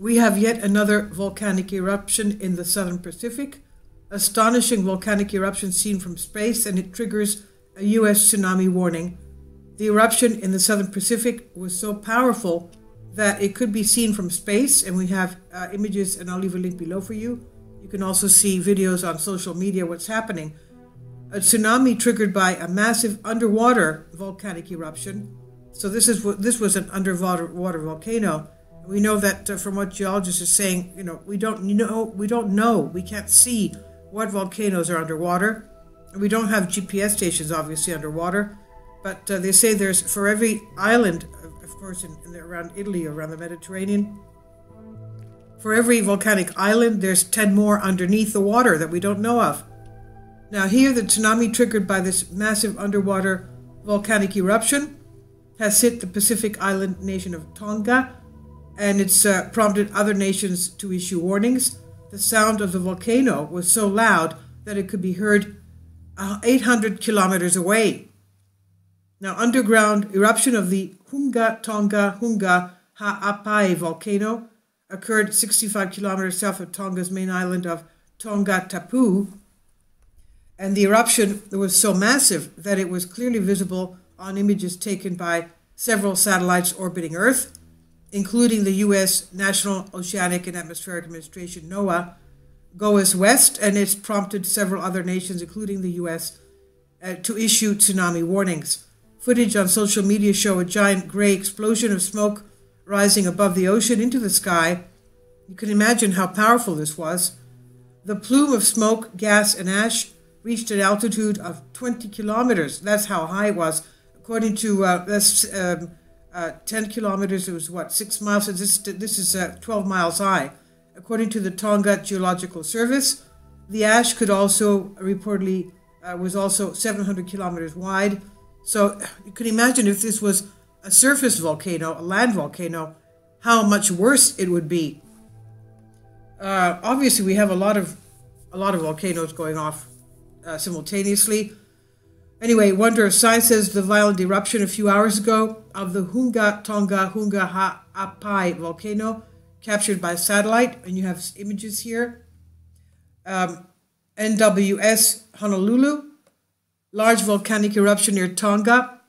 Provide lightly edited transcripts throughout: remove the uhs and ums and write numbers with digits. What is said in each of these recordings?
We have yet another volcanic eruption in the southern Pacific. Astonishing volcanic eruption seen from space, and it triggers a U.S. tsunami warning. The eruption in the southern Pacific was so powerful that it could be seen from space, and we have images, and I'll leave a link below for you. You can also see videos on social media what's happening. A tsunami triggered by a massive underwater volcanic eruption. So this was an underwater volcano. We know that from what geologists are saying, we don't know, we can't see what volcanoes are underwater. We don't have GPS stations, obviously, underwater, but they say there's, for every island, of course, around Italy, around the Mediterranean, for every volcanic island, there's 10 more underneath the water that we don't know of. Now here, the tsunami triggered by this massive underwater volcanic eruption has hit the Pacific island nation of Tonga, and it's prompted other nations to issue warnings. The sound of the volcano was so loud that it could be heard 800 kilometers away. Now, underground eruption of the Hunga Tonga Hunga Ha'apai volcano occurred 65 kilometers south of Tonga's main island of Tonga Tapu, and the eruption was so massive that it was clearly visible on images taken by several satellites orbiting Earth, including the U.S. National Oceanic and Atmospheric Administration, NOAA, goes west, and it's prompted several other nations, including the U.S., to issue tsunami warnings. Footage on social media show a giant gray explosion of smoke rising above the ocean into the sky. You can imagine how powerful this was. The plume of smoke, gas, and ash reached an altitude of 20 kilometers. That's how high it was. According to 10 kilometers, it was 6 miles? So this is 12 miles high. According to the Tonga Geological Service, the ash could also reportedly was also 700 kilometers wide. So you can imagine if this was a surface volcano, a land volcano, how much worse it would be. Obviously, we have a lot of volcanoes going off simultaneously. Anyway, Wonder of Science says the violent eruption a few hours ago of the Hunga Tonga Hunga Ha'apai volcano captured by satellite, and you have images here. NWS Honolulu, large volcanic eruption near Tonga.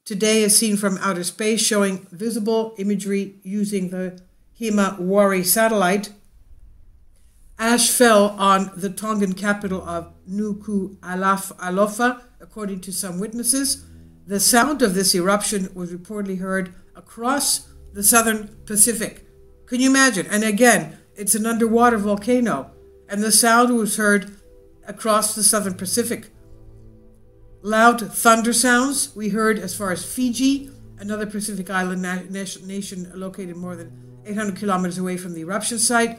Today is seen from outer space, showing visible imagery using the Huma Huma satellite. Ash fell on the Tongan capital of Nuku'alofa, according to some witnesses. The sound of this eruption was reportedly heard across the southern Pacific. Can you imagine? And again, it's an underwater volcano, and the sound was heard across the southern Pacific. Loud thunder sounds we heard as far as Fiji, another Pacific island nation located more than 800 kilometers away from the eruption site.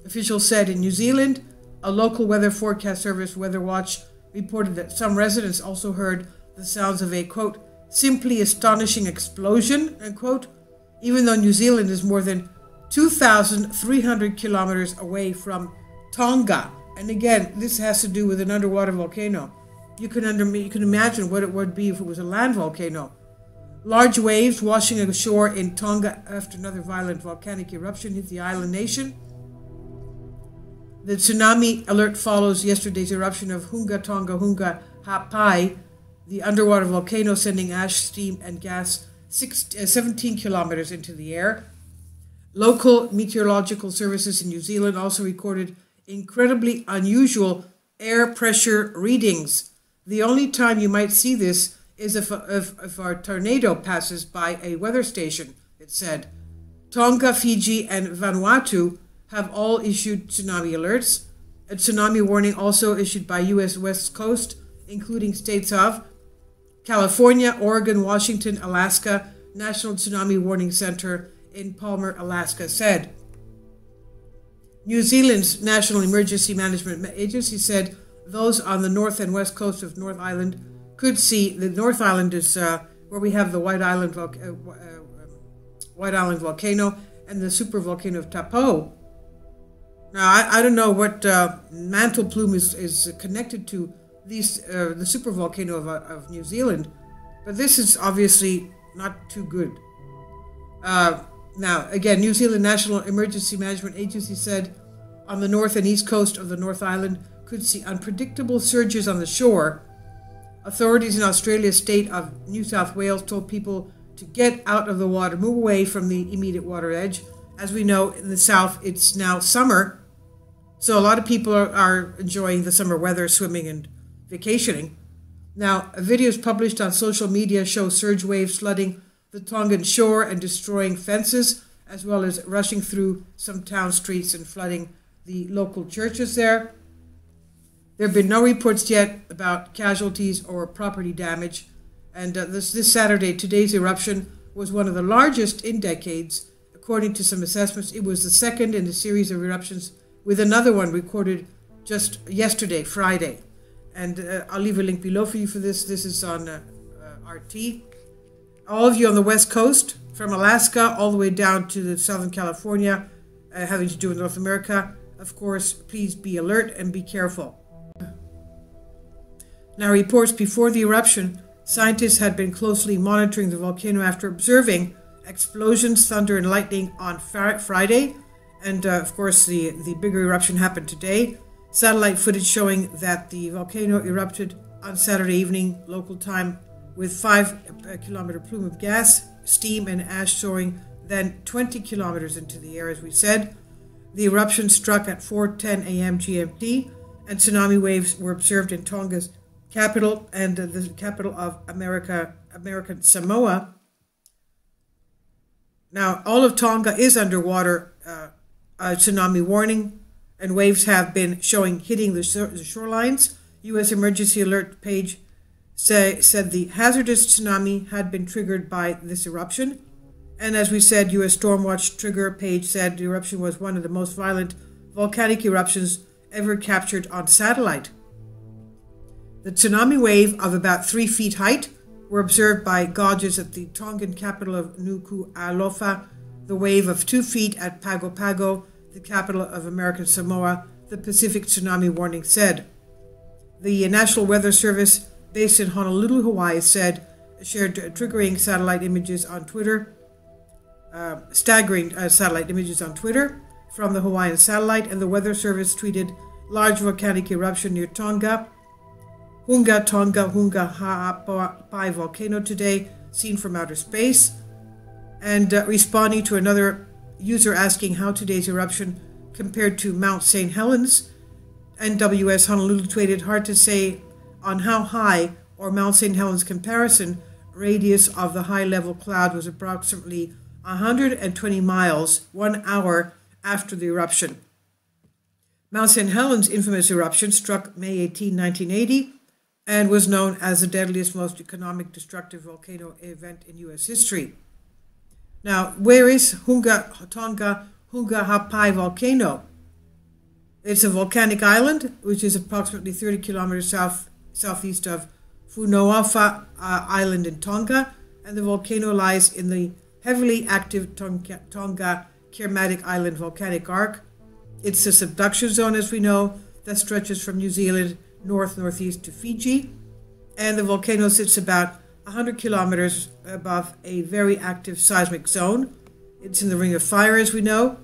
Officials said in New Zealand, a local weather forecast service, Weather Watch, reported that some residents also heard the sounds of a, quote, simply astonishing explosion, unquote, even though New Zealand is more than 2,300 kilometers away from Tonga. And again, this has to do with an underwater volcano. You can imagine what it would be if it was a land volcano. Large waves washing ashore in Tonga after another violent volcanic eruption hit the island nation. The tsunami alert follows yesterday's eruption of Hunga Tonga Hunga Ha'apai, the underwater volcano sending ash, steam, and gas 17 kilometers into the air. Local meteorological services in New Zealand also recorded incredibly unusual air pressure readings. The only time you might see this is if a tornado passes by a weather station, it said. Tonga, Fiji, and Vanuatu have all issued tsunami alerts. A tsunami warning also issued by U.S. West Coast, including states of California, Oregon, Washington, Alaska. National Tsunami Warning Center in Palmer, Alaska said. New Zealand's National Emergency Management Agency said those on the north and west coast of North Island could see. The North Island is where we have the White Island volcano and the supervolcano of Tapo. Now, I don't know what mantle plume is connected to these the supervolcano of New Zealand, but this is obviously not too good. Now, again, New Zealand National Emergency Management Agency said on the north and east coast of the North Island could see unpredictable surges on the shore. Authorities in Australia's state of New South Wales told people to get out of the water, move away from the immediate water edge. As we know, in the south, it's now summer, so a lot of people are enjoying the summer weather, swimming and vacationing. Now, videos published on social media show surge waves flooding the Tongan shore and destroying fences, as well as rushing through some town streets and flooding the local churches there. There have been no reports yet about casualties or property damage. And this Saturday, today's eruption was one of the largest in decades. According to some assessments, it was the second in a series of eruptions, with another one recorded just yesterday, Friday. And I'll leave a link below for you for this. This is on RT. All of you on the West Coast, from Alaska all the way down to the Southern California, having to do with North America, of course, please be alert and be careful. Now, reports before the eruption, scientists had been closely monitoring the volcano after observing explosions, thunder, and lightning on Friday. And of course, the bigger eruption happened today. Satellite footage showing that the volcano erupted on Saturday evening, local time, with 5-kilometer plume of gas, steam, and ash soaring then 20 kilometers into the air, as we said. The eruption struck at 4:10 a.m. GMT, and tsunami waves were observed in Tonga's capital and the capital of American Samoa. Now, all of Tonga is underwater, tsunami warning, and waves have been hitting the shorelines. U.S. emergency alert page said the hazardous tsunami had been triggered by this eruption. And as we said, U.S. Stormwatch trigger page said the eruption was one of the most violent volcanic eruptions ever captured on satellite. The tsunami wave of about 3 feet height were observed by gauges at the Tongan capital of Nuku'alofa, the wave of 2 feet at Pago Pago, the capital of American Samoa, the Pacific Tsunami Warning said. The National Weather Service, based in Honolulu, Hawaii, shared triggering satellite images on Twitter, staggering satellite images on Twitter from the Hawaiian satellite, and the Weather Service tweeted large volcanic eruption near Tonga. Hunga Ha'apai volcano today, seen from outer space. And responding to another user asking how today's eruption compared to Mount St. Helens, NWS Honolulu tweeted, hard to say on how high or Mount St. Helens comparison. Radius of the high-level cloud was approximately 120 miles 1 hour after the eruption. Mount St. Helens' infamous eruption struck May 18, 1980, and was known as the deadliest, most economic, destructive volcano event in U.S. history. Now, where is Tonga Ha'apai volcano? It's a volcanic island, which is approximately 30 kilometers southeast of Funaofa Island in Tonga, and the volcano lies in the heavily active Tonga Kermatic Island volcanic arc. It's a subduction zone, as we know, that stretches from New Zealand northeast to Fiji, and the volcano sits about 100 kilometers above a very active seismic zone. It's in the Ring of Fire, as we know.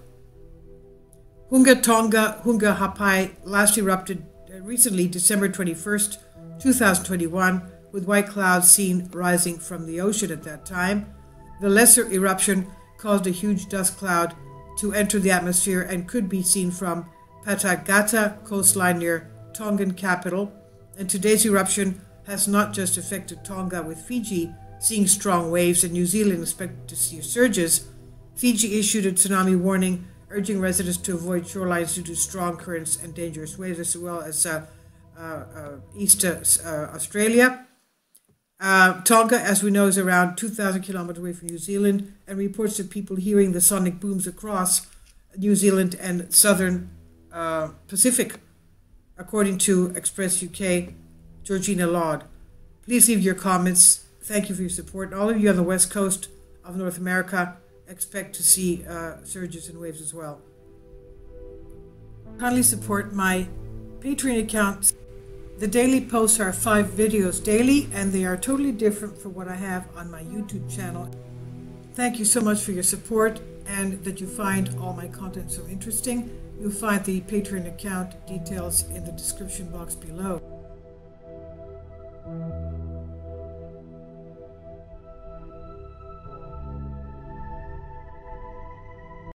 Hunga Ha'apai last erupted recently, December 21st, 2021, with white clouds seen rising from the ocean at that time. The lesser eruption caused a huge dust cloud to enter the atmosphere and could be seen from Patagata coastline near Tongan capital. And today's eruption has not just affected Tonga, with Fiji seeing strong waves and New Zealand expected to see surges. Fiji issued a tsunami warning, urging residents to avoid shorelines due to strong currents and dangerous waves, as well as East Australia. Tonga, as we know, is around 2,000 kilometers away from New Zealand, and reports of people hearing the sonic booms across New Zealand and southern Pacific, according to Express UK, Georgina Laud. Please leave your comments. Thank you for your support. All of you on the west coast of North America expect to see surges and waves as well. Kindly support my Patreon account. The daily posts are 5 videos daily, and they are totally different from what I have on my YouTube channel. Thank you so much for your support. and that you find all my content so interesting. You'll find the Patreon account details in the description box below.